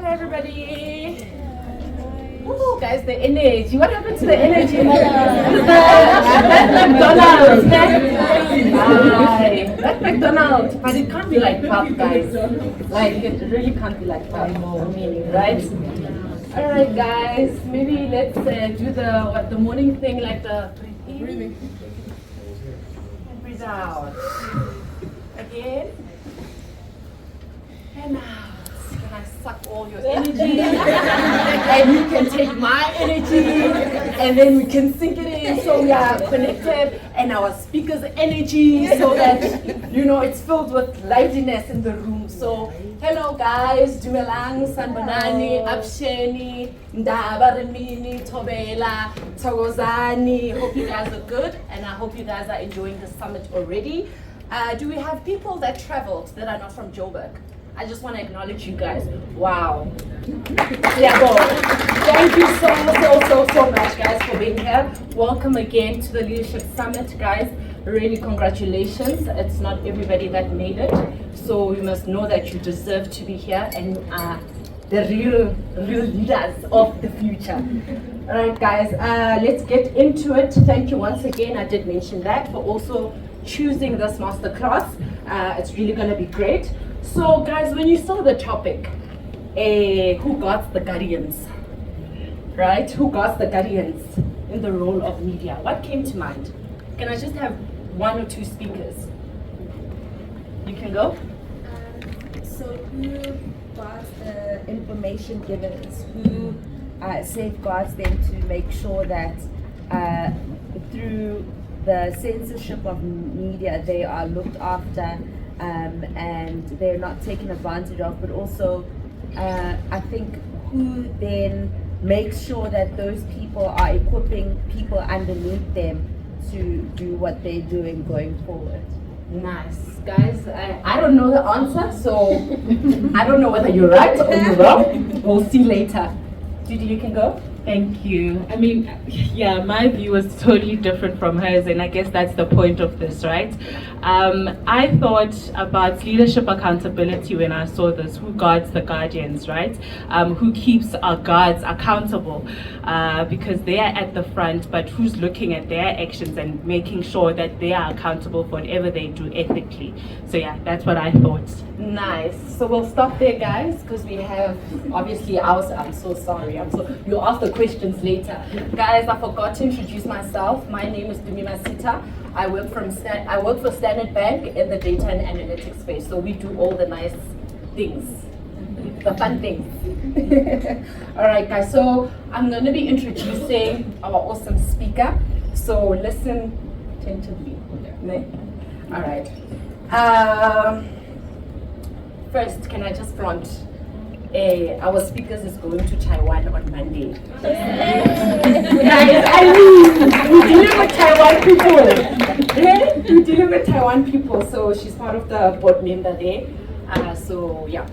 everybody. Ooh, guys, the energy. What happened to the energy? That McDonald's. That McDonald's. But it can't be like pub, guys. Like, it really can't be like pub, right? Alright, guys. Maybe let's do the morning thing, like the breathing. And breathe out. Again. And out. Can I suck all your energy? And you can take my energy, and then we can sync it in so we are connected, and our speaker's energy, so that it's filled with liveliness in the room. So hello guys, Dumelang, Sanbonani, Absheni, Ndaba Remini, Tobela, Togozani. Hope you guys are good, and I hope you guys are enjoying the summit already. Do we have people that traveled that are not from Joburg? I just want to acknowledge you guys. Wow. Yeah, go. Thank you so much, guys, for being here. Welcome again to the Leadership Summit, guys. Really, congratulations. It's not everybody that made it. So you must know that you deserve to be here, and you are the real leaders of the future. All right, guys, let's get into it. Thank you once again. I did mention that for also choosing this masterclass. It's really going to be great. So guys, when you saw the topic, who guards the guardians, right? Who guards the guardians in the role of media? What came to mind? Can I just have one or two speakers? You can go. So who guards the information givers? Who safeguards them to make sure that through the censorship of media, they are looked after, and they're not taken advantage of, but also I think who then makes sure that those people are equipping people underneath them to do what they're doing going forward. Nice. Guys, I don't know the answer, so I don't know whether you're right or you're wrong. We'll see later. Judy, you can go. Thank you. I mean, yeah, my view was totally different from hers, and I guess that's the point of this, right? I thought about leadership accountability when I saw this. Who guards the guardians, right? Who keeps our guards accountable? Because they are at the front, but who's looking at their actions and making sure that they are accountable for whatever they do ethically? So yeah, that's what I thought. Nice. So we'll stop there, guys, because we have obviously ours. I'm so sorry. You'll ask the questions later. Guys, I forgot to introduce myself. My name is Nwabisa. I work for Standard Bank in the data and analytics space. So we do all the nice things, the fun things. All right, guys. So I'm going to be introducing our awesome speaker. So listen attentively. All right. First, can I just front? Our speakers is going to Taiwan on Monday. Guys, I mean, we dealing with Taiwan people. We're dealing with Taiwan people, so she's part of the board member there. So yeah.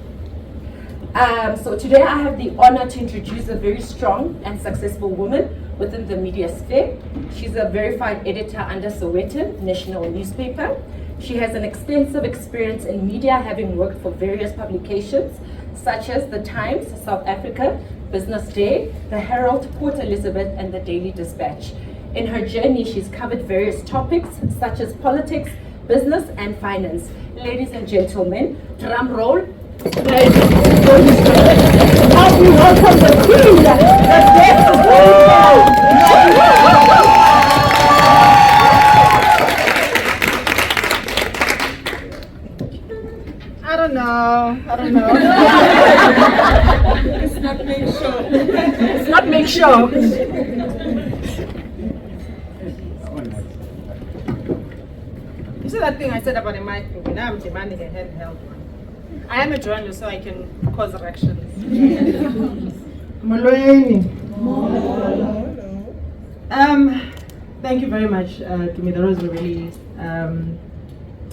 So today I have the honor to introduce a very strong and successful woman within the media sphere. She's a verified editor under Sowetan National Newspaper. She has an extensive experience in media, having worked for various publications such as The Times, South Africa, Business Day, The Herald, Port Elizabeth, and The Daily Dispatch. In her journey, she's covered various topics such as politics, business, and finance. Ladies and gentlemen, drum roll. Help me welcome the queen, the guest of I don't know. It's not make sure. It's not make sure. You see that thing I said about a microphone? Now I'm demanding a handheld one. I am a journalist, so I can cause erections. Thank you very much to me. That was a really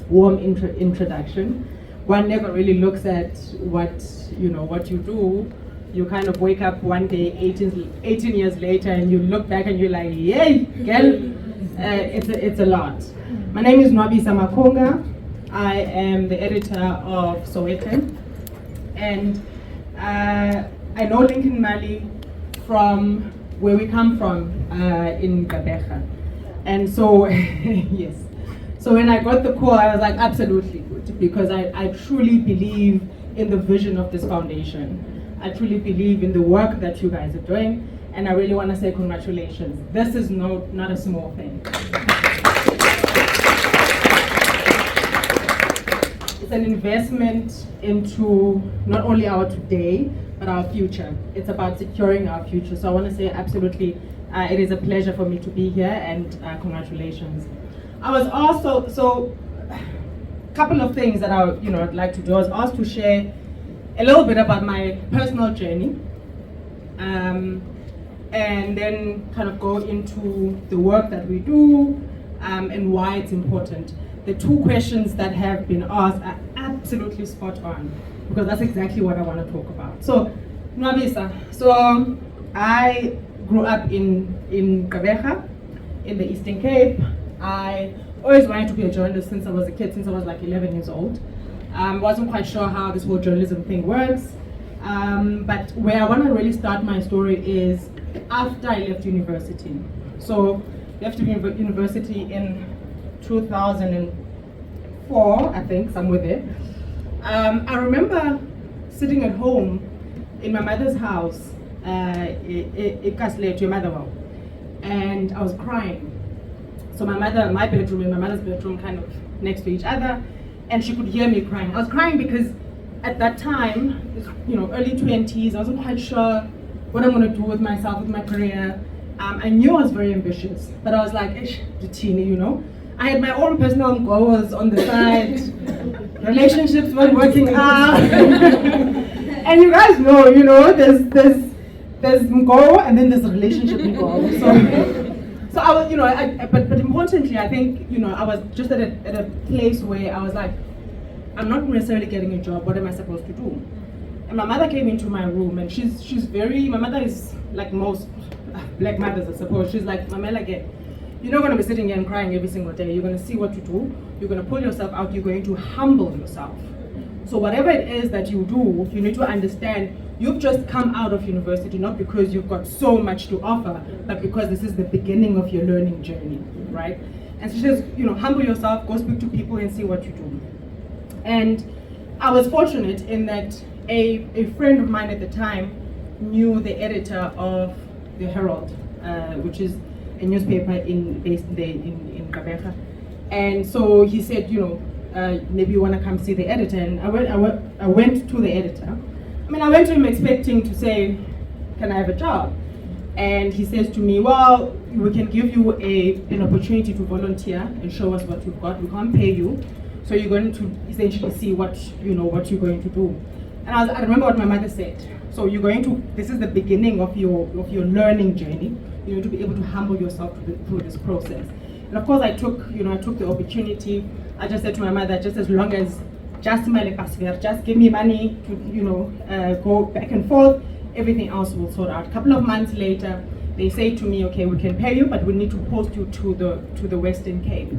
warm introduction. One never really looks at what you do. You kind of wake up one day 18 years later and you look back and you're like, yay, girl, it's a lot. My name is Nwabisa Makunga. I am the editor of Sowetan, and I know Lincoln Mali from where we come from in Gqeberha. And so, yes. So when I got the call, I was like, absolutely good, because I truly believe in the vision of this foundation. I truly believe in the work that you guys are doing, and I really want to say congratulations. This is not a small thing. It's an investment into not only our today, but our future. It's about securing our future. So I want to say absolutely, it is a pleasure for me to be here, and congratulations. I was also, so a couple of things that I'd like to do. I was asked to share a little bit about my personal journey, and then kind of go into the work that we do, and why it's important. The two questions that have been asked are absolutely spot on, because that's exactly what I want to talk about. So, Nwabisa. So, I grew up in Gqeberha, in the Eastern Cape. I always wanted to be a journalist since I was a kid, since I was like 11 years old. Wasn't quite sure how this whole journalism thing works. But where I want to really start my story is after I left university. So, left university in 2004, I think, somewhere there. I remember sitting at home in my mother's house, and I was crying. So my bedroom and my mother's bedroom kind of next to each other, and she could hear me crying. I was crying because at that time, early 20s, I wasn't quite sure what I'm going to do with myself, with my career. I knew I was very ambitious, but I was like, the teeny, I had my own personal goals on the side. Relationships weren't working out. And you guys know, there's goal and then there's a relationship goal. So I was, but importantly, I think, I was just at a place where I was like, I'm not necessarily getting a job. What am I supposed to do? And my mother came into my room, and my mother is like most black mothers, I suppose. She's like, Mamela, you're not going to be sitting here and crying every single day. You're going to see what you do. You're going to pull yourself out. You're going to humble yourself. So whatever it is that you do, you need to understand you've just come out of university, not because you've got so much to offer, but because this is the beginning of your learning journey, right? And she says, humble yourself, go speak to people and see what you do. And I was fortunate in that a friend of mine at the time knew the editor of the Herald, which is a newspaper based in Gqeberha. And so he said, maybe you want to come see the editor. And I went to the editor. I went to him expecting to say, can I have a job? And he says to me, well, we can give you an opportunity to volunteer and show us what you've got. We can't pay you. So you're going to essentially see what you're going to do. And I remember what my mother said. So this is the beginning of your learning journey. You need to be able to humble yourself through this process. And of course I took the opportunity. I just said to my mother, just as long as just give me money to go back and forth, everything else will sort out. A couple of months later, they say to me, okay, we can pay you, but we need to post you to the Western Cape.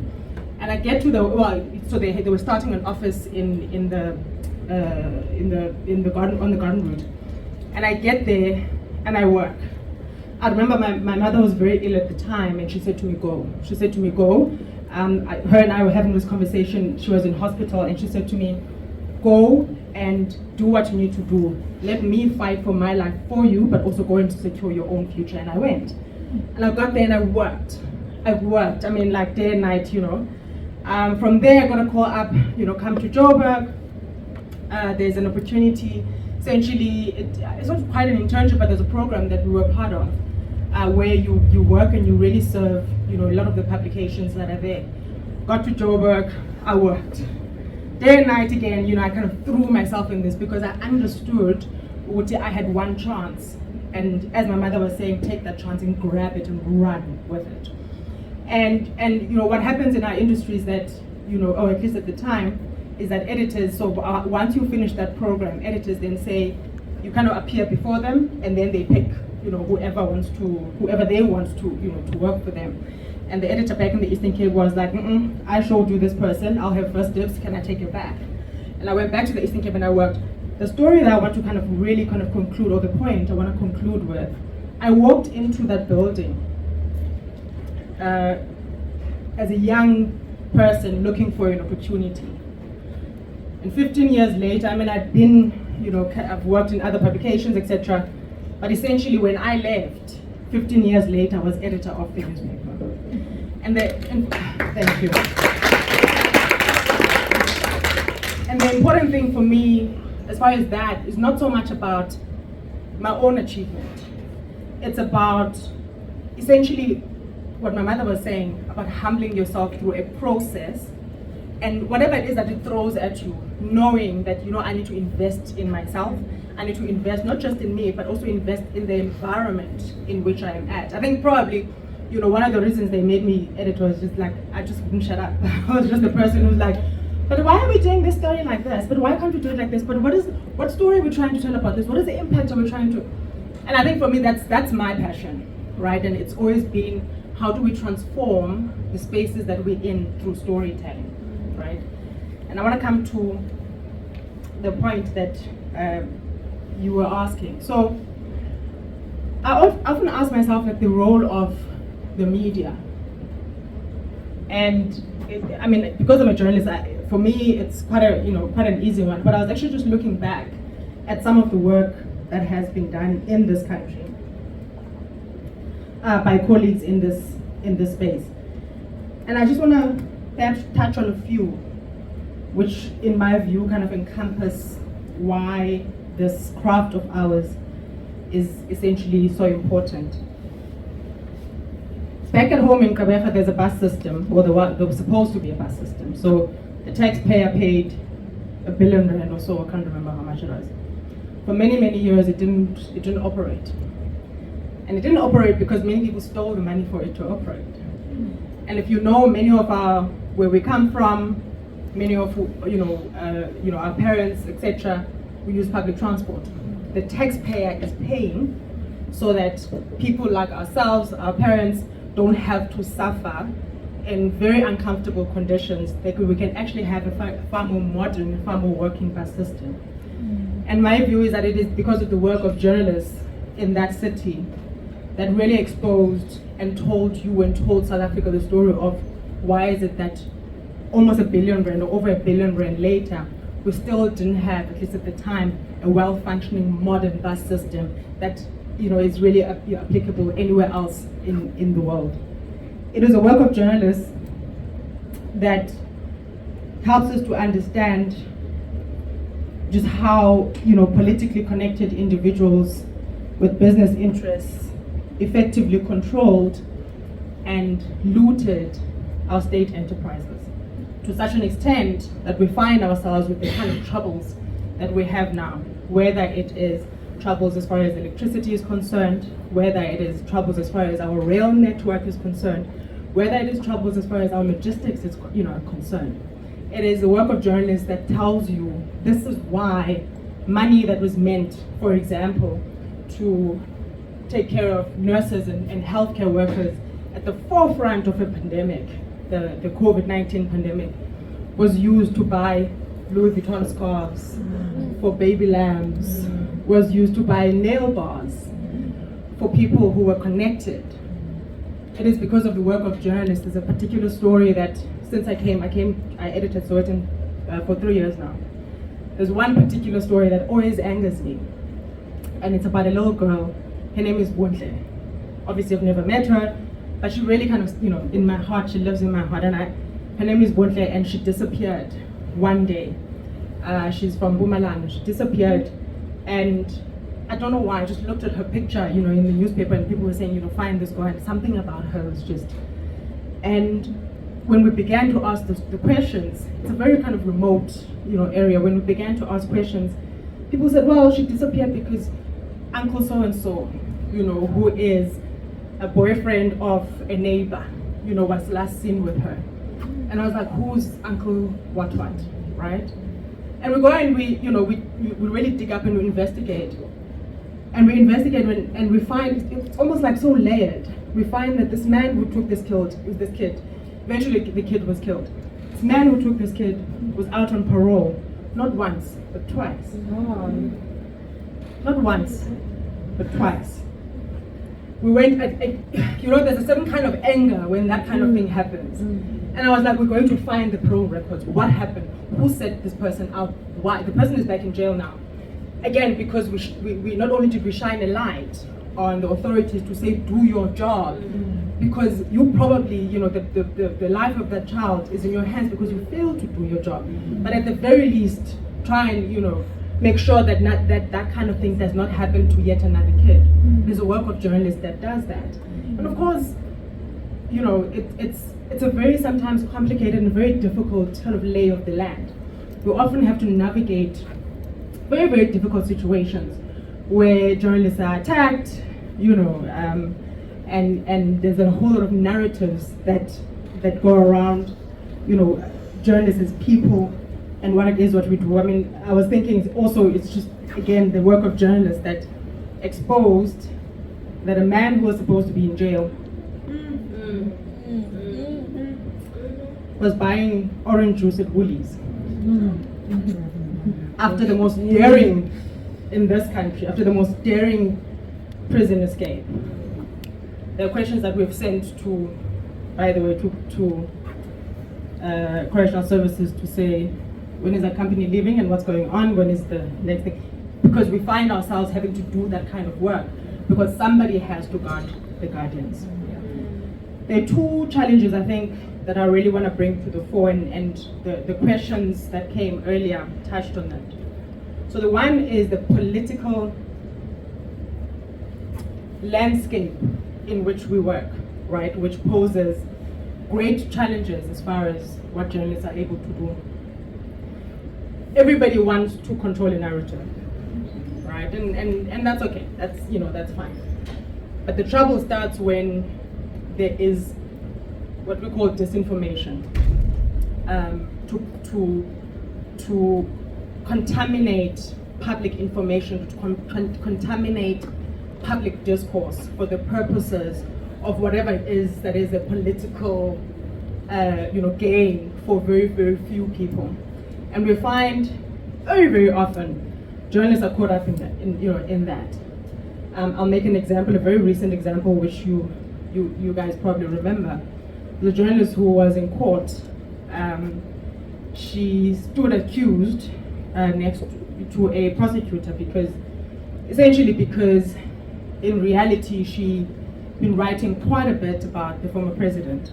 And I get to so they were starting an office on the garden route, and I get there and I work. I remember my mother was very ill at the time, and she said to me, go. She said to me, go. Her and I were having this conversation. She was in hospital, and she said to me, go and do what you need to do. Let me fight for my life for you, but also go and secure your own future. And I went. And I got there and I worked. Like day and night, From there, I got a call up, come to Joburg. There's an opportunity. Essentially, it's not quite an internship, but there's a program that we were part of, where you work and you really serve, a lot of the publications that are there. Got to Joburg, I worked. Day and night again, I kind of threw myself in this because I understood I had one chance. And as my mother was saying, take that chance and grab it and run with it. And what happens in our industry is that, or at least at the time, is that editors, so once you finish that program, editors then say, you kind of appear before them, and then they pick, whoever they want to work for them. And the editor back in the Eastern Cape was like, I showed you this person, I'll have first dibs, can I take you back? And I went back to the Eastern Cape and I worked the story that I want to kind of really kind of conclude, or the point I want to conclude with, I walked into that building as a young person looking for an opportunity. And 15 years later, I mean, I've been, I've worked in other publications, etc. But essentially, when I left, 15 years later, I was editor of the newspaper. And thank you. And the important thing for me, as far as that, is not so much about my own achievement. It's about essentially what my mother was saying about humbling yourself through a process, and whatever it is that it throws at you, knowing that I need to invest in myself. I need to invest not just in me, but also invest in the environment in which I am at. I think probably, one of the reasons they made me editor was just like, I just wouldn't shut up. I was just the person who's like, but why are we doing this story like this? But why can't we do it like this? But what story are we trying to tell about this? What is the impact are we trying to? And I think for me, that's my passion, right? And it's always been, how do we transform the spaces that we're in through storytelling, right? And I want to come to the point that you were asking. So I often ask myself the role of the media. And because I'm a journalist, for me it's quite an easy one. But I was actually just looking back at some of the work that has been done in this country by colleagues in this space. And I just want to perhaps touch on a few, which in my view kind of encompass why this craft of ours is essentially so important. Back at home in Kabeja, there's a bus system, or there was supposed to be a bus system. So the taxpayer paid R1 billion or so, I can't remember how much it was. For many, many years, it didn't operate. And it didn't operate because many people stole the money for it to operate. And if many of where we come from, many of our parents, etc., we use public transport. The taxpayer is paying so that people like ourselves, our parents, don't have to suffer in very uncomfortable conditions. That we can actually have a far more modern, far more working bus system. And my view is that it is because of the work of journalists in that city that really exposed and told South Africa the story of why is it that almost R1 billion or over R1 billion later, we still didn't have, at least at the time, a well-functioning modern bus system that is really applicable anywhere else in the world. It is a work of journalists that helps us to understand just how politically connected individuals with business interests effectively controlled and looted our state enterprises to such an extent that we find ourselves with the kind of troubles that we have now, whether it is troubles as far as electricity is concerned, whether it is troubles as far as our rail network is concerned, whether it is troubles as far as our logistics is concerned. It is the work of journalists that tells you this is why money that was meant, for example, to take care of nurses and healthcare workers at the forefront of a pandemic, the COVID-19 pandemic, was used to buy Louis Vuitton scarves for baby lambs, was used to buy nail bars for people who were connected. It is because of the work of journalists. There's a particular story that since I edited Sowetan for 3 years now. There's one particular story that always angers me, and it's about a little girl. Her name is Bontle. Obviously, I've never met her, but she really kind of, in my heart, she lives in my heart. And her name is Bontle, and she disappeared one day. She's from Bumalang. She disappeared, and I don't know why. I just looked at her picture, in the newspaper, and people were saying, find this girl. And something about her was just. And when we began to ask the questions, it's a very kind of remote, area. When we began to ask questions, people said, well, she disappeared because Uncle so-and-so, who is a boyfriend of a neighbor, was last seen with her. And I was like, who's Uncle what, right? And we go and we really dig up and we investigate. And we investigate and we find, it's almost like so layered. We find that this man who took this kid, eventually the kid was killed. This man who took this kid was out on parole not once, but twice. Not once, but twice. We went, there's a certain kind of anger when that kind of thing happens. And I was like, we're going to find the parole records. What happened? Who set this person out? Why? The person is back in jail now. Again, because we not only did we shine a light on the authorities to say, do your job, because you probably, the life of that child is in your hands because you failed to do your job. But at the very least, try and, make sure that that kind of thing does not happen to yet another kid. There's a work of journalists that does that. And of course, it's a very sometimes complicated and very difficult kind of lay of the land. We often have to navigate very, very difficult situations where journalists are attacked, and there's a whole lot of narratives that go around, journalists as people and what it is what we do. I mean, I was thinking also it's just, again, the work of journalists that exposed that a man who was supposed to be in jail was buying orange juice at Woolies. After the most daring in this country, after the most daring prison escape. There are questions that we've sent to, by the way, to correctional services to say, when is that company leaving and what's going on? When is the next thing? Because we find ourselves having to do that kind of work because somebody has to guard the guardians. There are two challenges, I think, that I really want to bring to the fore, and the questions that came earlier touched on that. So the one is the political landscape in which we work, right, which poses great challenges as far as what journalists are able to do. Everybody wants to control a narrative, right, and that's okay, that's fine. But the trouble starts when there is what we call disinformation, to contaminate public information, to contaminate public discourse for the purposes of whatever it is that is a political, gain for very, very few people. And we find very, very often journalists are caught up in that. I'll make an example, a very recent example, which you guys probably remember. The journalist who was in court, she stood accused next to a prosecutor because in reality she'd been writing quite a bit about the former president.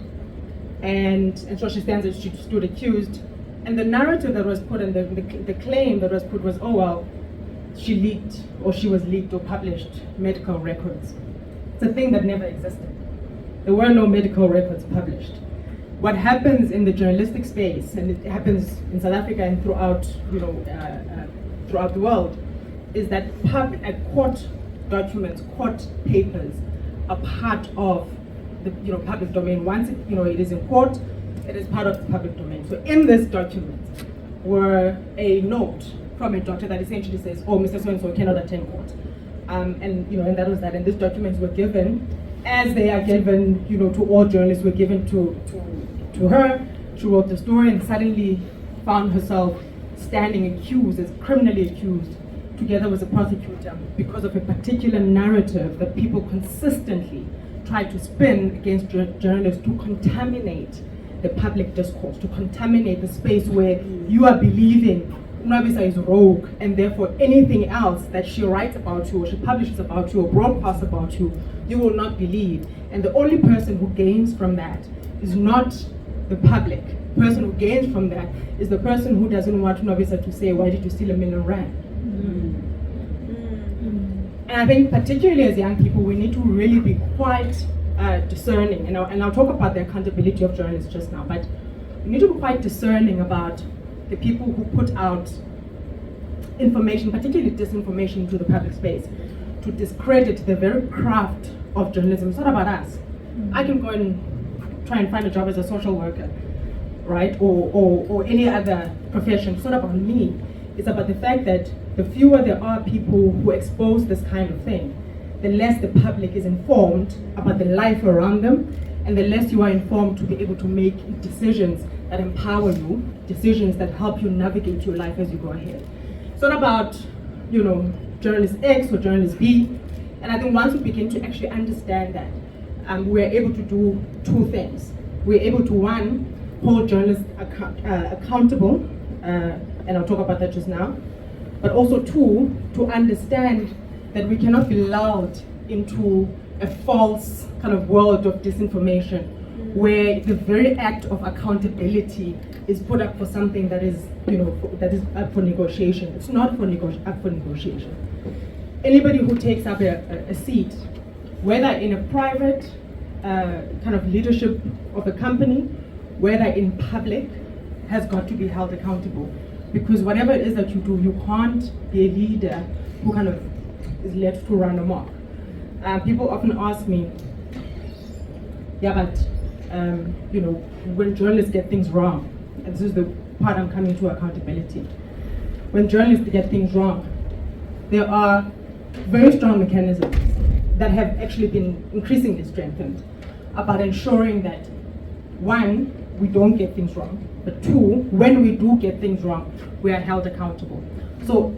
And so she stood accused, and the narrative that was put and the claim that was put was, oh well, she leaked, or she was leaked or published medical records. It's a thing that never existed. There were no medical records published. What happens in the journalistic space, and it happens in South Africa and throughout, throughout the world, is that court documents, court papers, are part of the public domain. Once it is in court, it is part of the public domain. So in this document were a note from a doctor that essentially says, oh, Mr. So-and-so cannot attend court. And that was that. And these documents were given, as they are given, to all journalists, were given to her. She wrote the story and suddenly found herself standing accused, as criminally accused, together with a prosecutor, because of a particular narrative that people consistently try to spin against journalists to contaminate the public discourse, to contaminate the space where you are believing Nwabisa is rogue, and therefore anything else that she writes about you, or she publishes about you, or broadcasts about you, you will not believe. And the only person who gains from that is not the public. The person who gains from that is the person who doesn't want Nwabisa to say, why did you steal R1 million? And I think particularly as young people, we need to really be quite discerning, and I'll talk about the accountability of journalists just now, but we need to be quite discerning about the people who put out information, particularly disinformation, into the public space, to discredit the very craft of journalism. It's not about us. I can go and try and find a job as a social worker, right, or any other profession. It's not about me. It's about the fact that the fewer there are people who expose this kind of thing, the less the public is informed about the life around them and the less you are informed to be able to make decisions that empower you, decisions that help you navigate your life as you go ahead. It's not about, journalist X or journalist B. And I think once we begin to actually understand that, we're able to do two things. We're able to, one, hold journalists accountable, and I'll talk about that just now, but also two, to understand that we cannot be lulled into a false kind of world of disinformation, where the very act of accountability is put up for something that is, that is up for negotiation. It's not up for negotiation. Anybody who takes up a seat, whether in a private kind of leadership of a company, whether in public, has got to be held accountable. Because whatever it is that you do, you can't be a leader who kind of is left to run amok. People often ask me, yeah, but when journalists get things wrong, and this is the part I'm coming to, accountability. When journalists get things wrong, there are very strong mechanisms that have actually been increasingly strengthened about ensuring that, one, we don't get things wrong, but two, when we do get things wrong, we are held accountable. So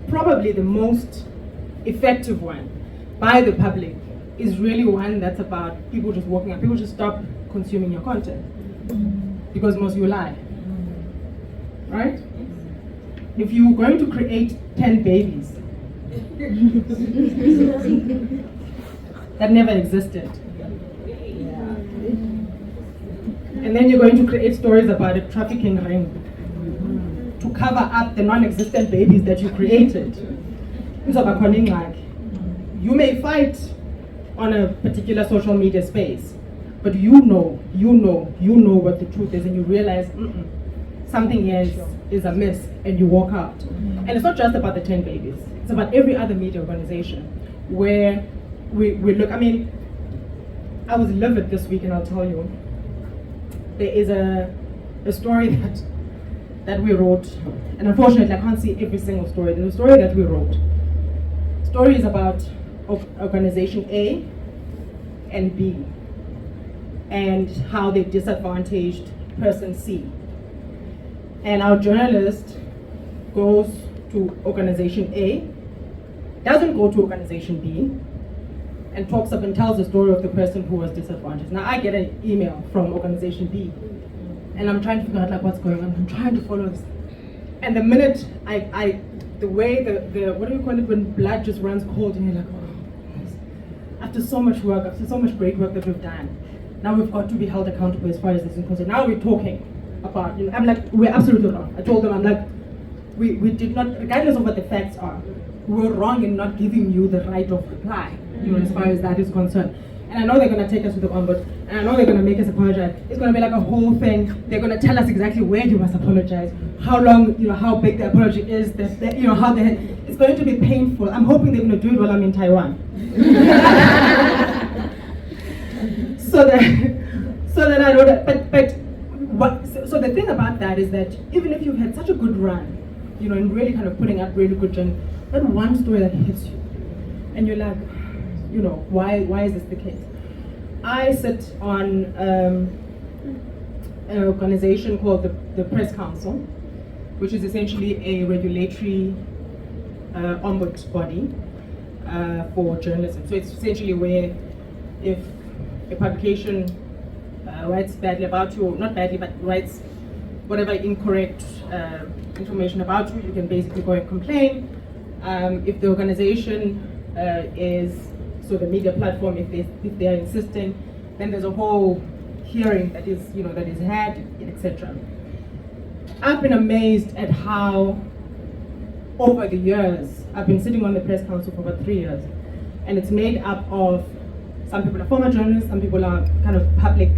probably the most effective one by the public is really one that's about people just walking up. People just stop consuming your content because most of you lie, right? If you're going to create 10 babies that never existed, and then you're going to create stories about a trafficking ring to cover up the non-existent babies that you created, you may fight on a particular social media space, but you know what the truth is, and you realize something is amiss, and you walk out. And it's not just about the 10 babies, it's about every other media organization where we look. I mean, I was livid this week, and I'll tell you, there is a story that we wrote, and unfortunately I can't see every single story. There's a story that we wrote. The story is about organization A and B, and how they disadvantaged person C. And our journalist goes to organization A, doesn't go to organization B, and talks up and tells the story of the person who was disadvantaged. Now I get an email from organization B, and I'm trying to figure out what's going on. I'm trying to follow this. And the minute the way the what do you call it, when blood just runs cold, and you're like, oh, after so much work, after so much great work that we've done, now we've got to be held accountable as far as this is concerned. Now we're talking about, I'm like, we're absolutely wrong. I told them, I'm like, we did not, regardless of what the facts are, we were wrong in not giving you the right of reply, as far as that is concerned. And I know they're going to take us to the ombuds, and I know they're going to make us apologize. It's going to be like a whole thing. They're going to tell us exactly where you must apologize, how long, how big the apology is, how it's going to be painful. I'm hoping they're going to do it while I'm in Taiwan. so that I know that, so the thing about that is that even if you've had such a good run, in really kind of putting up really good journey, that one story that hits you, and you're like, why is this the case? I sit on an organization called the Press Council, which is essentially a regulatory ombuds body for journalism. So it's essentially where if a publication writes badly about you, not badly, but writes whatever incorrect information about you, you can basically go and complain. If the organization so the media platform, if they are insisting, then there's a whole hearing that is had, etc. I've been amazed at how over the years, I've been sitting on the Press Council for about 3 years, and it's made up of, some people are former journalists, some people are kind of public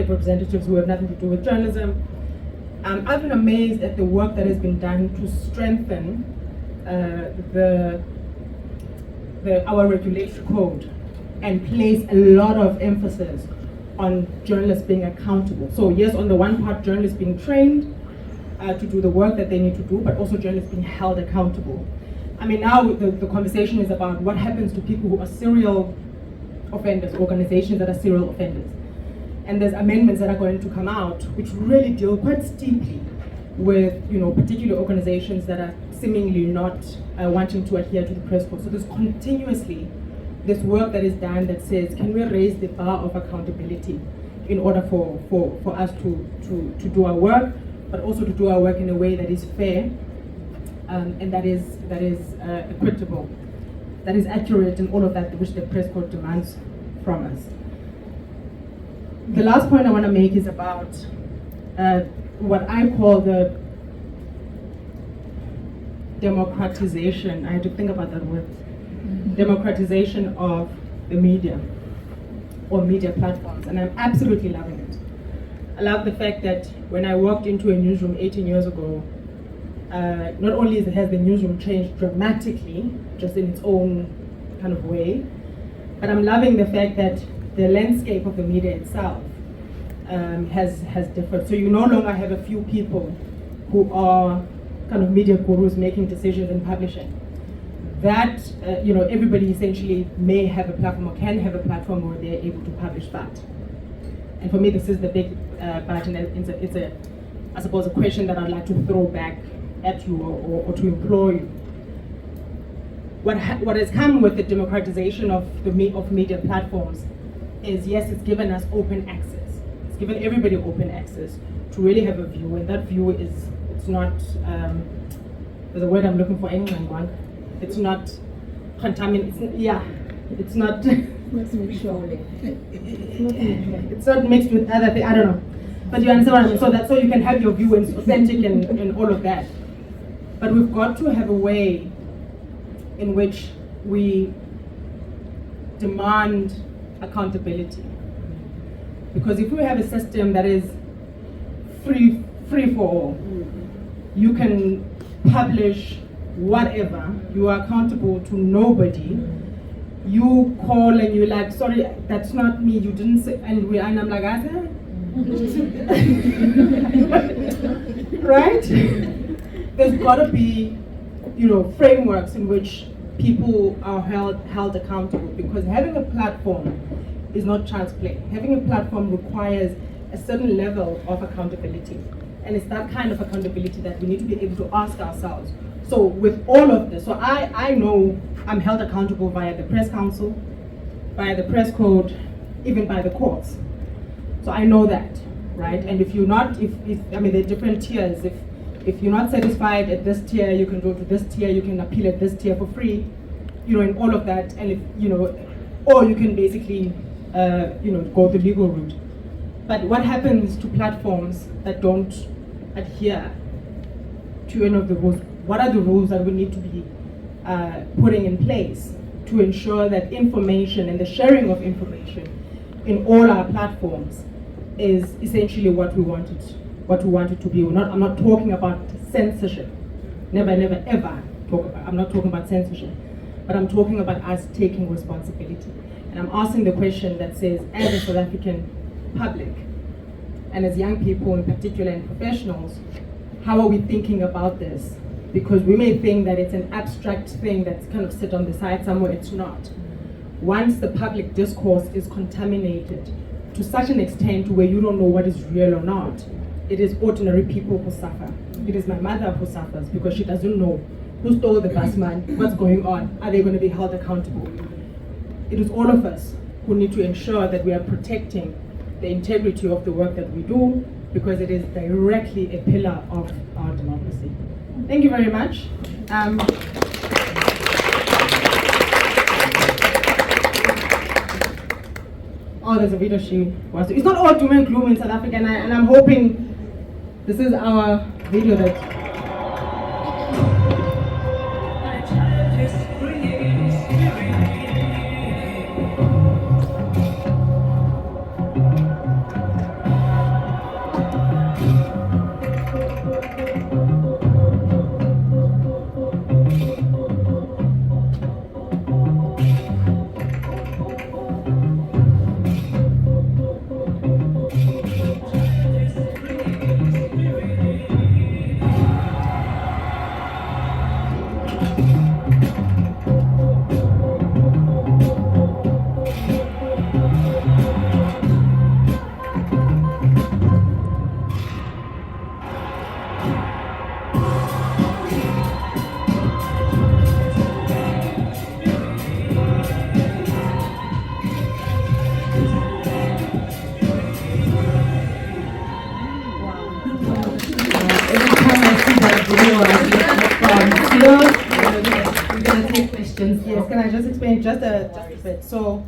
representatives who have nothing to do with journalism. I've been amazed at the work that has been done to strengthen our regulatory code and place a lot of emphasis on journalists being accountable. So yes, on the one part, journalists being trained to do the work that they need to do, but also journalists being held accountable. I mean, now the conversation is about what happens to people who are serial offenders, organizations that are serial offenders. And there's amendments that are going to come out which really deal quite steeply with, particular organizations that are seemingly not wanting to adhere to the press code. So there's continuously this work that is done that says, can we raise the bar of accountability in order for us to do our work, but also to do our work in a way that is fair and that is equitable, that is accurate, and all of that which the press code demands from us. The last point I want to make is about what I call the democratization. I had to think about that word. Democratization of the media or media platforms, and I'm absolutely loving it. I love the fact that when I walked into a newsroom 18 years ago, not only has the newsroom changed dramatically, just in its own kind of way, but I'm loving the fact that the landscape of the media itself has differed. So you no longer have a few people who are kind of media gurus making decisions and publishing. That, everybody essentially may have a platform or can have a platform where they're able to publish that. And for me, this is the big but, and it's I suppose, a question that I'd like to throw back at you or to implore you. What has come with the democratization of media platforms is, yes, it's given us open access. It's given everybody open access to really have a view, and that view it's not, there's a word I'm looking for, anyone. It's not contaminated, it's not, it's not mixed with other things, I don't know. But you understand what I mean? So that's so you can have your view and it's authentic and all of that. But we've got to have a way in which we demand accountability. Because if we have a system that is free for all, you can publish whatever, you are accountable to nobody. You call and you're like, sorry, that's not me, you didn't say, and I'm like, right? There's got to be, frameworks in which people are held accountable, because having a platform is not child's play. Having a platform requires a certain level of accountability, and it's that kind of accountability that we need to be able to ask ourselves. So with all of this, so I know I'm held accountable via the press council, via the press code, even by the courts. So I know that, right? And if you're not, there are different tiers. If you're not satisfied at this tier, you can go to this tier, you can appeal at this tier for free, and all of that. And or you can basically, go the legal route. But what happens to platforms that don't adhere to any of the rules? What are the rules that we need to be putting in place to ensure that information and the sharing of information in all our platforms is essentially what we want it to be? I'm not talking about censorship. Never, ever talk about. I'm not talking about censorship, but I'm talking about us taking responsibility. And I'm asking the question that says, as a South African public, and as young people in particular and professionals, how are we thinking about this? Because we may think that it's an abstract thing that's kind of sit on the side somewhere. It's not. Once the public discourse is contaminated to such an extent where you don't know what is real or not, it is ordinary people who suffer. It is my mother who suffers because she doesn't know who stole the busman, what's going on, are they going to be held accountable? It is all of us who need to ensure that we are protecting the integrity of the work that we do, because it is directly a pillar of our democracy. Thank you very much. Oh, there's a video she wants to. It's not all doom and gloom in South Africa, and I'm hoping this is our video that. Yes, can I just explain just a bit? So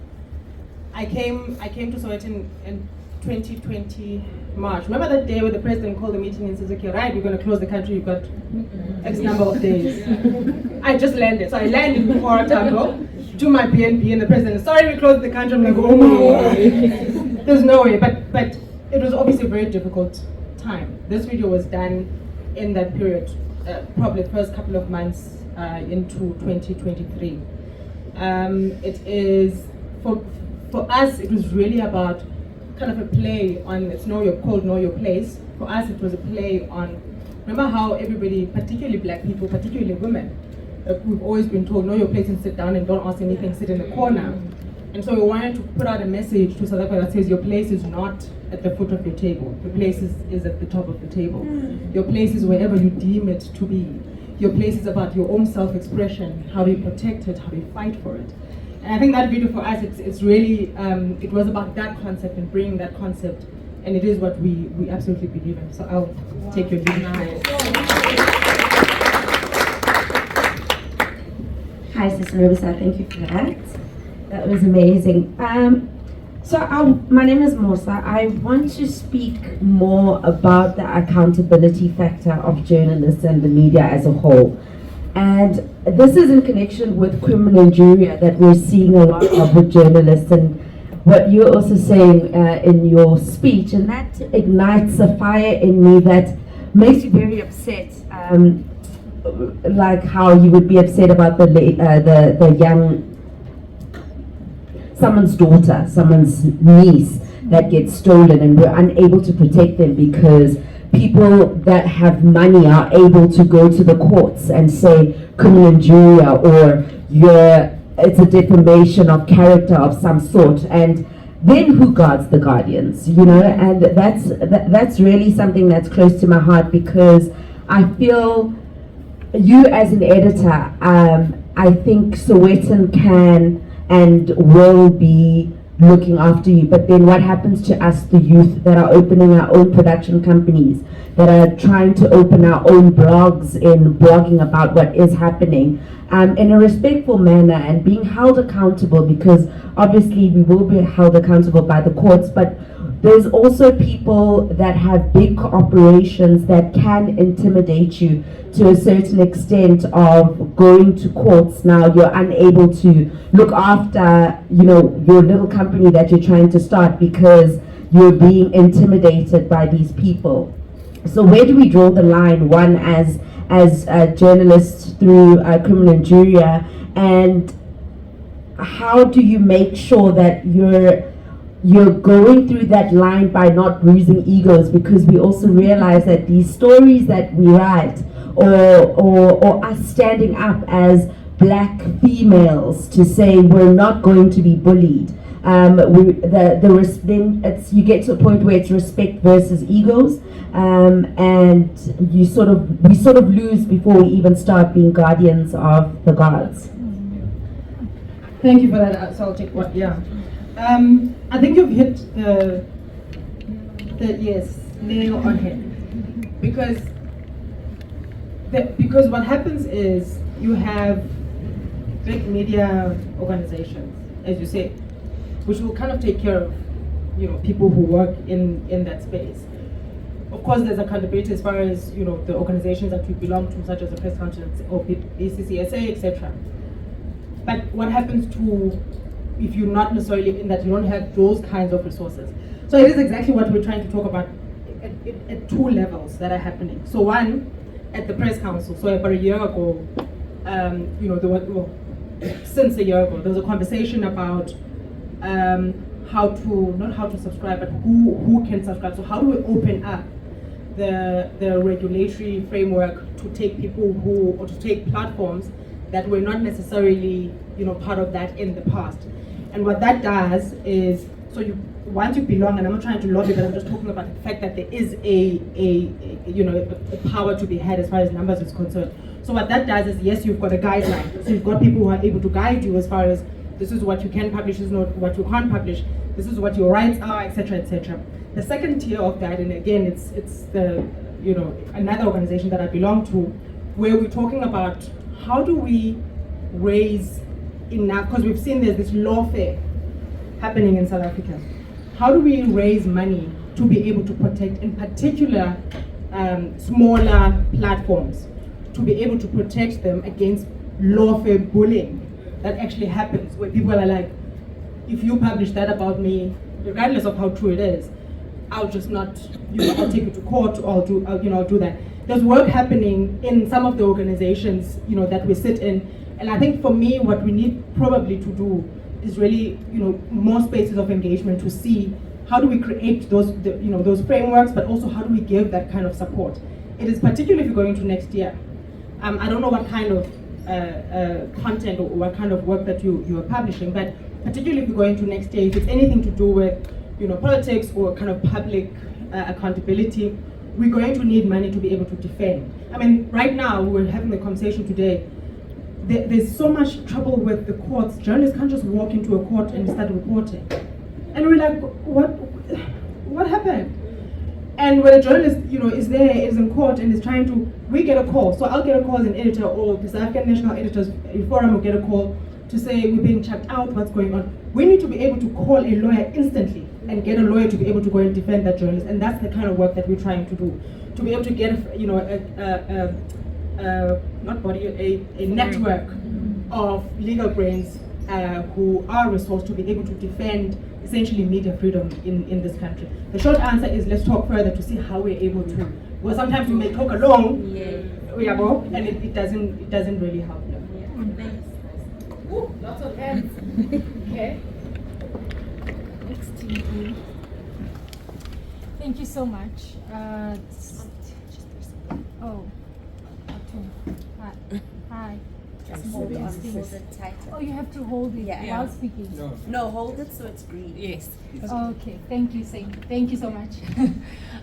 I came to Sowetan in 2020 March. Remember that day when the president called the meeting and says, okay, right, we're going to close the country, you've got X number of days. I just landed. So I landed before Tambo, to my BNB, and the president, sorry, we closed the country. I'm like, oh my God. There's no way. But it was obviously a very difficult time. This video was done in that period, probably the first couple of months into 2023. It is, for us, it was really about kind of a play on, it's know your code, know your place. For us, it was a play on, remember how everybody, particularly black people, particularly women, we've always been told, know your place and sit down and don't ask anything, sit in the corner. And so we wanted to put out a message to South Africa that says your place is not at the foot of your table. Your place is at the top of the table. Your place is wherever you deem it to be. Your place is about your own self-expression. How do you protect it? How do you fight for it? And I think that video for us, it's really, it was about that concept and bringing that concept, and it is what we absolutely believe in. So I'll take your lead now. Hi, Sister Nwabisa, thank you for that. That was amazing. My name is Mosa. I want to speak more about the accountability factor of journalists and the media as a whole. And this is in connection with criminal injury that we're seeing a lot of with journalists, and what you're also saying in your speech, and that ignites a fire in me that makes you very upset. Like how you would be upset about the young, someone's daughter, someone's niece that gets stolen, and we're unable to protect them because people that have money are able to go to the courts and say criminal injury or it's a defamation of character of some sort, and then who guards the guardians, you know? And that's really something that's close to my heart, because I feel you as an editor, I think Sowetan can and will be looking after you, but then what happens to us, the youth that are opening our own production companies, that are trying to open our own blogs in blogging about what is happening in a respectful manner and being held accountable, because obviously we will be held accountable by the courts, but there's also people that have big corporations that can intimidate you to a certain extent of going to courts. Now you're unable to look after, you know, your little company that you're trying to start because you're being intimidated by these people. So where do we draw the line, one as journalists through criminal injury, and how do you make sure that you're going through that line by not bruising egos? Because we also realize that these stories that we write, or us standing up as black females to say we're not going to be bullied, then you get to a point where it's respect versus egos, and we sort of lose before we even start being guardians of the gods. Thank you for that. So I'll take what, yeah. I think you've hit the nail on head, because what happens is you have big media organizations, as you say, which will kind of take care of, you know, people who work in that space. Of course, there's accountability as far as, you know, the organizations that we belong to, such as the Press Council or BCCSA, etc. But what happens to if you're not necessarily in that, you don't have those kinds of resources? So it is exactly what we're trying to talk about at two levels that are happening. So one, at the Press Council. So about a year ago, you know, since a year ago, there was a conversation about not how to subscribe, but who can subscribe. So how do we open up the regulatory framework to take people or to take platforms that were not necessarily, you know, part of that in the past. And what that does is, so once you belong, and I'm not trying to lobby, but I'm just talking about the fact that there is a power to be had as far as numbers is concerned. So what that does is, yes, you've got a guideline. So you've got people who are able to guide you as far as this is what you can publish, this is not what you can't publish, this is what your rights are, etc., etc. The second tier of that, and again, it's the, you know, another organization that I belong to, where we're talking about how do we raise enough, because we've seen there's this lawfare happening in South Africa. How do we raise money to be able to protect, in particular, smaller platforms, to be able to protect them against lawfare bullying that actually happens, where people are like, if you publish that about me, regardless of how true it is, I'll just not, I'll take you to court, or I'll do that. There's work happening in some of the organizations, that we sit in, and I think for me, what we need probably to do is really, more spaces of engagement to see how do we create those frameworks, but also how do we give that kind of support. It is particularly if you're going to next year. I don't know what kind of content or what kind of work that you are publishing, but particularly if you're going to next year, if it's anything to do with politics or kind of public accountability, we're going to need money to be able to defend. I mean, right now, we're having the conversation today, there's so much trouble with the courts. Journalists can't just walk into a court and start reporting. And we're like, what happened? And when a journalist, is in court and is trying to, we get a call. So I'll get a call as an editor, or the South African National Editors Forum will get a call to say we're being checked out, what's going on. We need to be able to call a lawyer instantly and get a lawyer to be able to go and defend that journalist. And that's the kind of work that we're trying to do. To be able to get, a network of legal brains who are resourced to be able to defend essentially media freedom in this country. The short answer is, let's talk further to see how we're able to. Well, sometimes we may talk alone, and it doesn't really help. Ooh, lots of hands. Okay. Next to you. Thank you so much. Hi. Hold on, hold it tighter. Oh, you have to hold it while speaking. No, hold it so it's green. Yes. Okay, thank you, Saint. Thank you so much.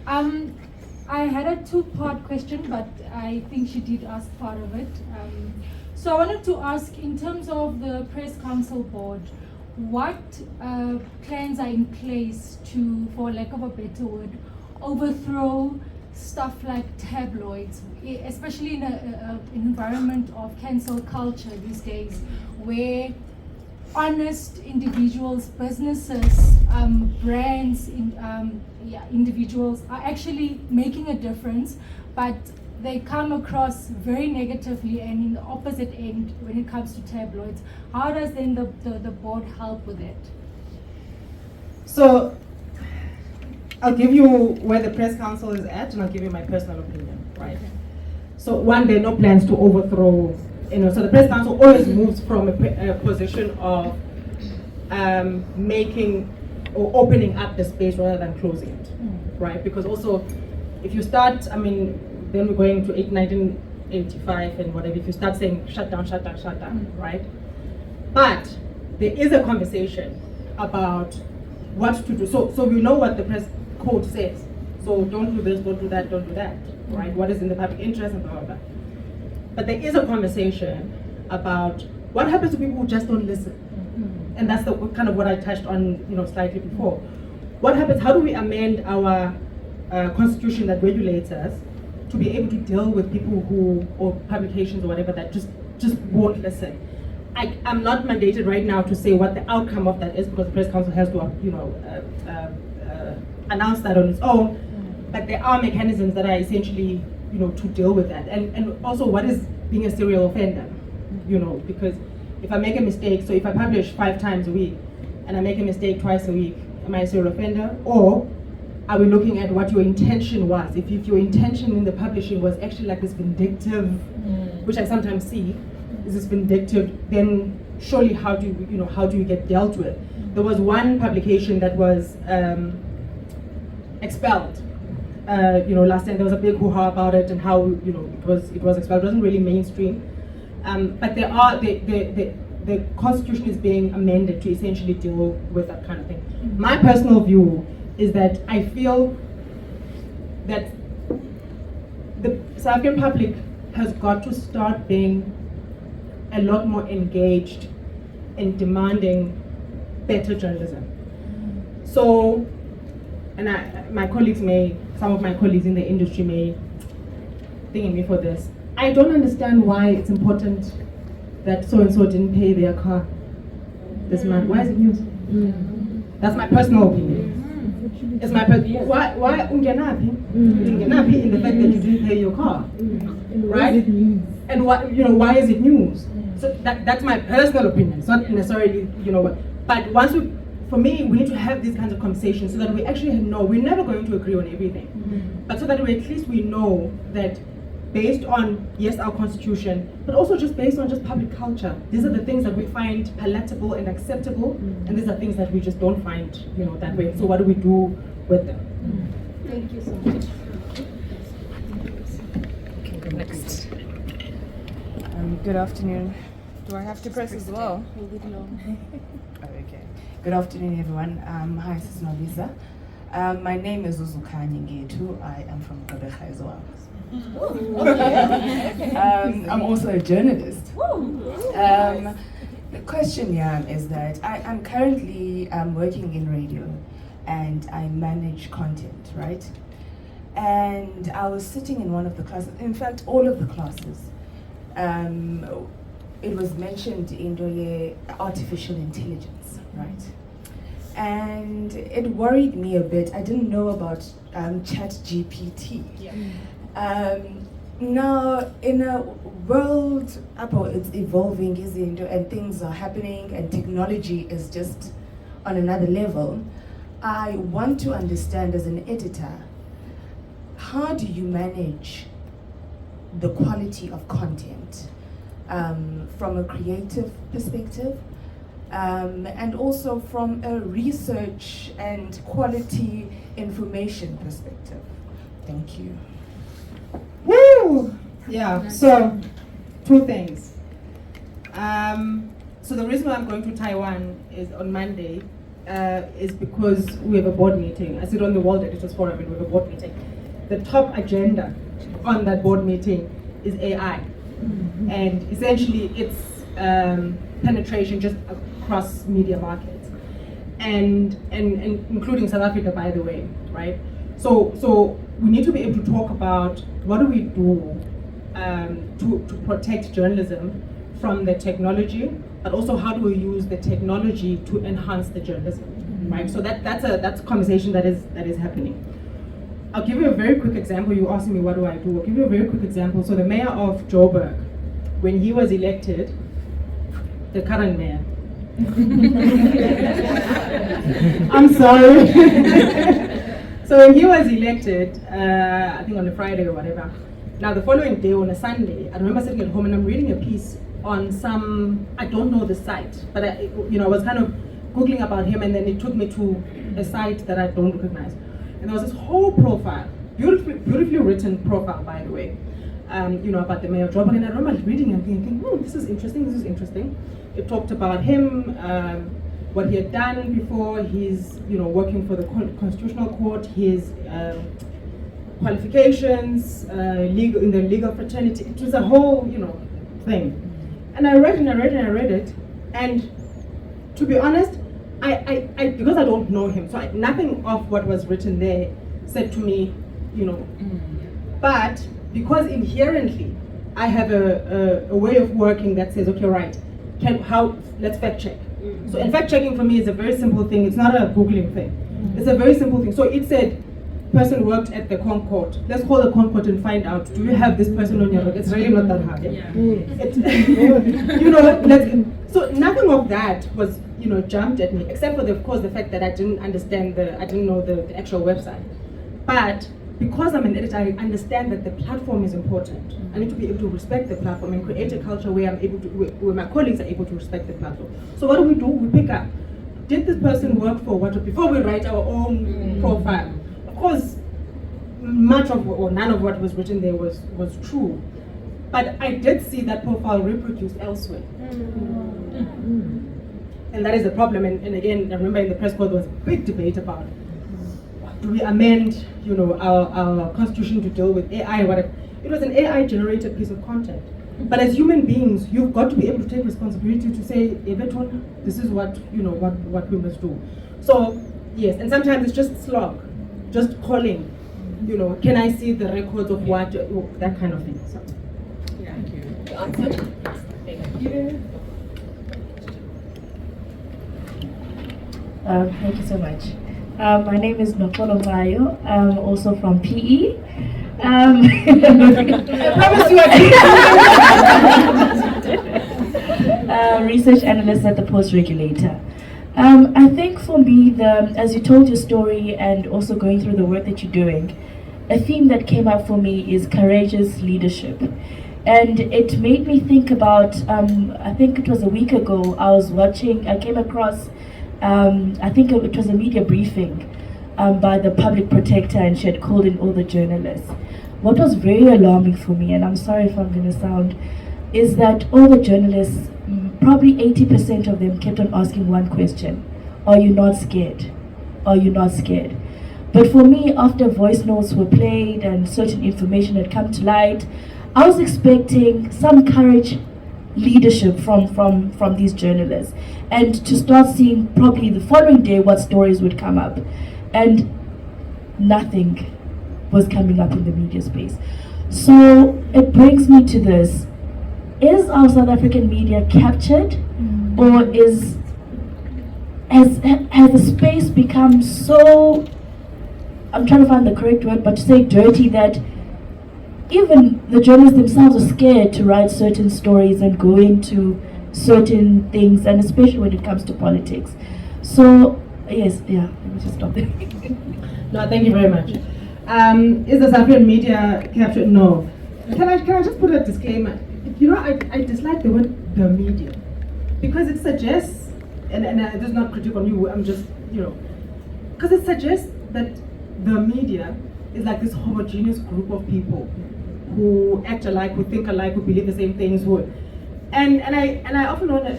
I had a two-part question, but I think she did ask part of it. So I wanted to ask, in terms of the Press Council Board, what plans are in place to, for lack of a better word, overthrow stuff like tabloids, especially in an environment of cancel culture these days, where honest individuals, businesses, brands, individuals are actually making a difference, but they come across very negatively and in the opposite end when it comes to tabloids. How does then the board help with it? So I'll give you where the Press Council is at, and I'll give you my personal opinion, right? Okay. So one, there are no plans to overthrow, so the Press Council always moves from a position of making or opening up the space rather than closing it, right? Because also, if you start, then we're going to 1985 and whatever, if you start saying shut down, right? But there is a conversation about what to do. So we know what the press code says. So don't do this, don't do that, right? What is in the public interest and blah, blah, blah. But there is a conversation about what happens to people who just don't listen. And that's the kind of what I touched on, slightly before. What happens, how do we amend our constitution that regulates us to be able to deal with people who, or publications or whatever, that just won't listen? I'm not mandated right now to say what the outcome of that is, because the Press Council has to, announce that on its own. But there are mechanisms that are essentially, to deal with that. And also, what is being a serial offender? Because if I make a mistake, so if I publish 5 times a week and I make a mistake twice a week, am I a serial offender? Or are we looking at what your intention was? If your intention in the publishing was actually like this vindictive, which I sometimes see, is this vindictive, then surely how do you get dealt with? There was one publication that was expelled. Last time there was a big hoo-ha about it and how it was expelled. It wasn't really mainstream, but the constitution is being amended to essentially deal with that kind of thing. My personal view is that I feel that the South African public has got to start being a lot more engaged in demanding better journalism. So, and some of my colleagues in the industry may think me for this. I don't understand why it's important that so-and-so didn't pay their car this month. Why is it news? That's my personal opinion. It's my why ungenapi? Ungenapi in the fact that you didn't pay your car, right? And why is it news? So that's my personal opinion. It's not necessarily but once for me, we need to have these kinds of conversations so that we actually know we're never going to agree on everything, but so that at least we know that based on our constitution, but also just based on just public culture, these are the things that we find palatable and acceptable, and these are things that we just don't find that way. So what do we do with them? Thank you so much. Okay, next. Good afternoon. Do I have to press as well? Oh, okay. Good afternoon, everyone. Hi, this is Nwabisa. My name is Uzukani Ngetu. I am from Gqeberha as well. I'm also a journalist. The question here is that I'm currently working in radio and I manage content, right? And I was sitting in one of the classes, in fact, all of the classes. It was mentioned in the artificial intelligence, right? And it worried me a bit. I didn't know about ChatGPT. Now, in a world, it's evolving, and things are happening, and technology is just on another level. I want to understand, as an editor, how do you manage the quality of content from a creative perspective, and also from a research and quality information perspective? Thank you. Woo! Yeah, so 2 things. So the reason why I'm going to Taiwan is on Monday is because we have a board meeting. I sit on the World Editors Forum and we have a board meeting. The top agenda on that board meeting is AI. And essentially it's penetration just across media markets. And including South Africa, by the way, right? So we need to be able to talk about what do we do to protect journalism from the technology, but also how do we use the technology to enhance the journalism, right? So that's a conversation that is happening. I'll give you a very quick example. You asked me what do I do. I'll give you a very quick example. So the mayor of Joburg, when he was elected, the current mayor. I'm sorry. So when he was elected, I think on a Friday or whatever, now the following day on a Sunday, I remember sitting at home and I'm reading a piece on some, I don't know the site, but I was kind of Googling about him, and then it took me to a site that I don't recognize. And there was this whole profile, beautifully written profile, by the way, about the mayor of Joburg. And I remember reading and thinking, this is interesting. It talked about him, what he had done before, his, working for the Constitutional Court, his qualifications, in the legal fraternity. It was a whole, thing. And I read it, and to be honest, I because I don't know him, so nothing of what was written there said to me, but because inherently I have a way of working that says, okay, right, let's fact check. So, and fact checking for me is a very simple thing. It's not a Googling thing. It's a very simple thing. So it said, person worked at the Concord. Let's call the Concord and find out, do you have this person on your record? It's really not that hard. Yeah? So nothing of that was, jumped at me, except for of course the fact that I didn't know the actual website. But because I'm an editor, I understand that the platform is important. I need to be able to respect the platform and create a culture where where my colleagues are able to respect the platform. So what do? We pick up. Did this person work for what? Before we write our own profile. Of course, much of or none of what was written there was true. But I did see that profile reproduced elsewhere. And that is a problem. And again, I remember in the press call there was a big debate about, do we amend, our constitution to deal with AI or whatever. It was an AI-generated piece of content. But as human beings, you've got to be able to take responsibility to say, Everton, this is what we must do. So yes, and sometimes it's just slog, just calling. Can I see the records of what, that kind of thing. So. Thank you. Thank you. Thank you so much. My name is Nokolo Mayo. I'm also from PE. I promise you research analyst at the Post Regulator. I think for me, as you told your story and also going through the work that you're doing, a theme that came up for me is courageous leadership. And it made me think about, I think it was a week ago, I came across, I think it was a media briefing by the public protector, and she had called in all the journalists. What was very alarming for me, and I'm sorry if I'm going to sound, is that all the journalists, probably 80% of them kept on asking one question: are you not scared? Are you not scared? But for me, after voice notes were played and certain information had come to light, I was expecting some courage, leadership from these journalists, and to start seeing probably the following day what stories would come up. And nothing was coming up in the media space. So it brings me to this. Is our South African media captured, or has the space become so, I'm trying to find the correct word, but to say dirty, that even the journalists themselves are scared to write certain stories and go into certain things, and especially when it comes to politics. So yes, yeah, let me just stop there. No, thank you very much. Is the South African media captured? No. Can I just put a disclaimer? You know, I dislike the word the media, because it suggests, and this is not critique on you, I'm just, because it suggests that the media is like this homogeneous group of people who act alike, who think alike, who believe the same things, and I often wonder,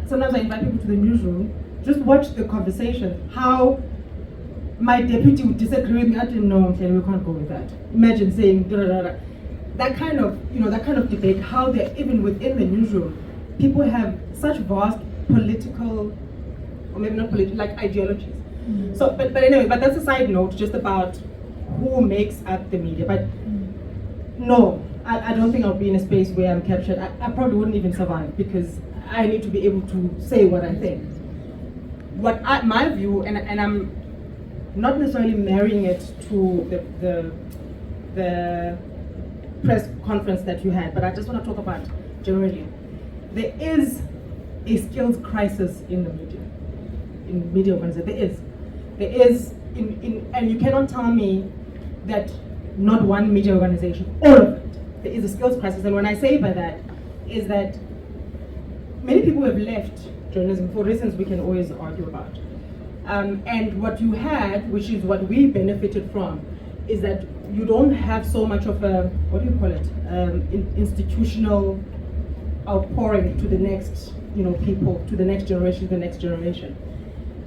sometimes I invite people to the newsroom, just watch the conversation, how my deputy would disagree with me. I didn't know, okay, we can't go with that. Imagine saying da da da da. That kind of debate, how they're even within the newsroom, people have such vast political, or maybe not political, like ideologies. So, but anyway, but that's a side note, just about who makes up the media. But no, I don't think I'll be in a space where I'm captured. I probably wouldn't even survive, because I need to be able to say what I think. My view, and I'm not necessarily marrying it to the press conference that you had, but I just want to talk about generally. There is a skills crisis in the media, in media organizations. There is, and you cannot tell me that not one media organization, all of it, there is a skills crisis. And when I say by that, is that many people have left journalism for reasons we can always argue about. And what you had, which is what we benefited from, is that you don't have so much of a, what do you call it, institutional outpouring to the next, people, to the next generation.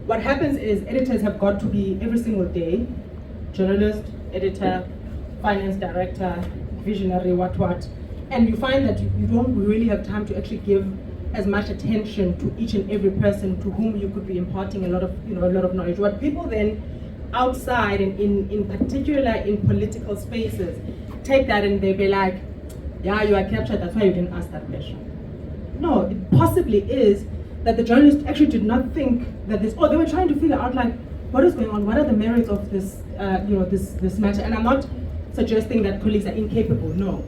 What happens is editors have got to be every single day, journalist, editor, finance director, visionary, what, and you find that you don't really have time to actually give as much attention to each and every person to whom you could be imparting a lot of knowledge. What people then outside, and in particular in political spaces, take that and they be like, yeah, you are captured, that's why you didn't ask that question. No, it possibly is that the journalists actually did not think that they were trying to figure out, like, what is going on, what are the merits of this, this matter. And I'm not suggesting that colleagues are incapable, no.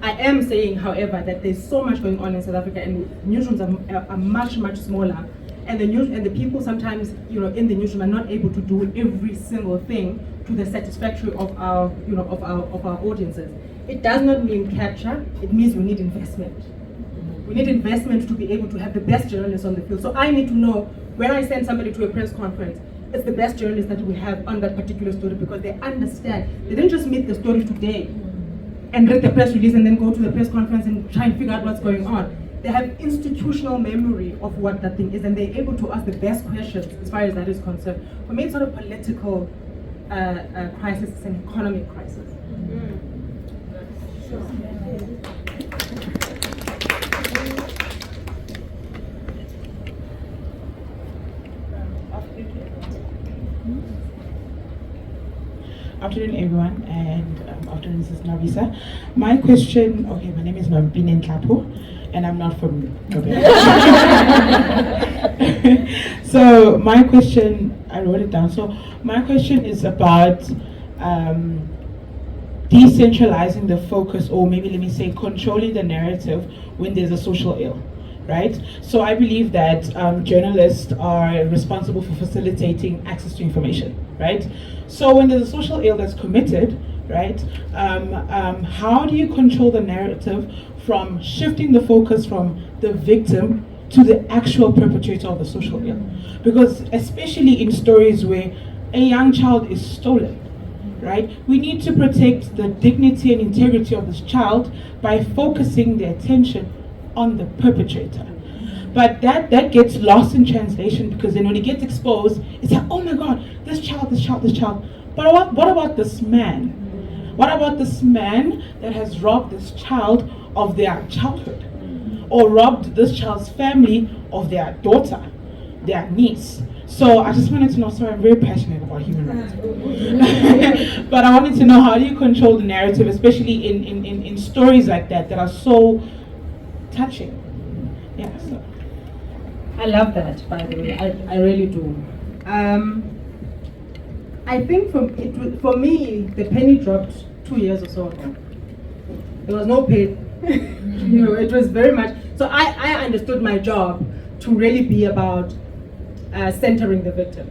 I am saying, however, that there's so much going on in South Africa, and newsrooms are much, much smaller. And the people sometimes, in the newsroom are not able to do every single thing to the satisfaction of our, of our audiences. It does not mean capture. It means we need investment. We need investment to be able to have the best journalists on the field. So I need to know, when I send somebody to a press conference, it's the best journalists that we have on that particular story, because they understand. They didn't just meet the story today and read the press release and then go to the press conference and try and figure out what's going on. They have institutional memory of what that thing is, and they're able to ask the best questions as far as that is concerned. For me, it's not a political crisis, it's an economic crisis. Afternoon, everyone, and afternoon, this is Nwabisa. My question, okay, my name is Nwabisa, and I'm not from Nobel. So my question, I wrote it down. So my question is about decentralizing the focus, or maybe let me say controlling the narrative when there's a social ill, right? So I believe that journalists are responsible for facilitating access to information, right? So when there's a social ill that's committed, right, how do you control the narrative from shifting the focus from the victim to the actual perpetrator of the social ill? Because especially in stories where a young child is stolen, right, we need to protect the dignity and integrity of this child by focusing the attention on the perpetrator. But that gets lost in translation, because then when it gets exposed, it's like, oh my God, this child. But what about this man? What about this man that has robbed this child of their childhood? Or robbed this child's family of their daughter, their niece? So I just wanted to know, sorry, I'm very passionate about human rights. But I wanted to know, how do you control the narrative, especially in stories like that are so touching? Yeah, so. I love that, by the way. I really do. I think for me, the penny dropped 2 years or so ago. There was no pain. It was very much. So I understood my job to really be about centering the victim.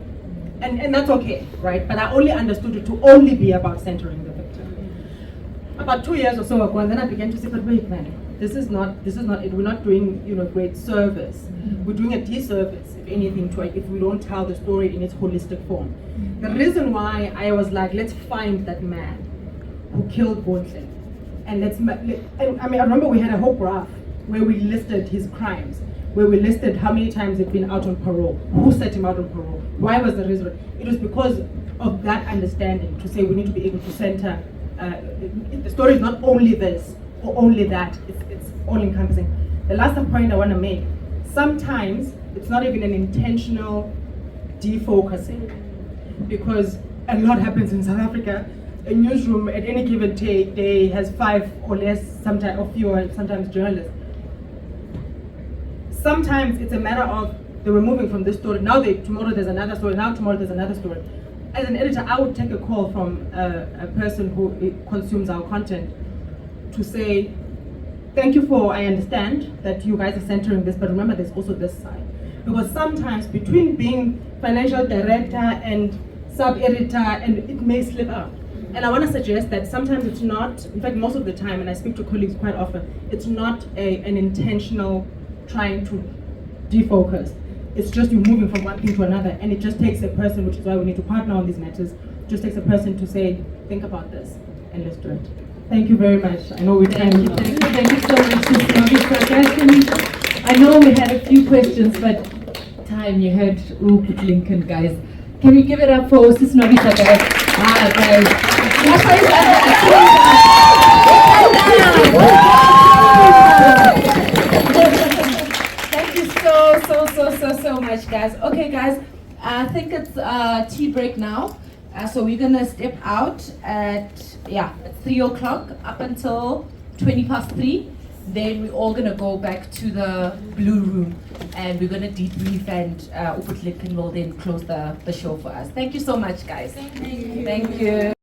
And that's okay, right? But I only understood it to only be about centering the victim. About 2 years or so ago, and then I began to say, but wait, man, this is not it. We're not doing great service. We're doing a disservice, if anything, if we don't tell the story in its holistic form. The reason why I was like, let's find that man who killed Bontle, and I remember we had a whole graph where we listed his crimes, where we listed how many times he'd been out on parole, who set him out on parole, why was the reason. It was because of that understanding, to say we need to be able to center. The story is not only this or only that, it's all encompassing. The last point I want to make, sometimes it's not even an intentional defocusing, because a lot happens in South Africa. A newsroom at any given day has 5 or less, sometimes or fewer, sometimes journalists. Sometimes it's a matter of they were moving from this story, now tomorrow there's another story, now tomorrow there's another story. As an editor, I would take a call from a person who consumes our content to say, thank you I understand that you guys are centering this, but remember there's also this side. Because sometimes between being financial director and sub-editor, and it may slip out. And I want to suggest that sometimes it's not, in fact most of the time, and I speak to colleagues quite often, it's not an intentional trying to defocus. It's just you moving from one thing to another, and it just takes a person, which is why we need to partner on these matters, just takes a person to say, think about this, and let's do it. Thank you very much. I know we're trying to... Thank you so much, Ms. Nwabisa. I know we had a few questions, but time, you heard Rupert Lincoln, guys. Can we give it up for Sis Nwabisa, guys? Guys. Thank you so much, guys. Okay, guys, I think it's tea break now. So we're gonna step out at 3 o'clock up until 3:20. Then we're all gonna go back to the blue room, and we're gonna debrief, and Rupert Lincoln will then close the show for us. Thank you so much, guys. Thank you.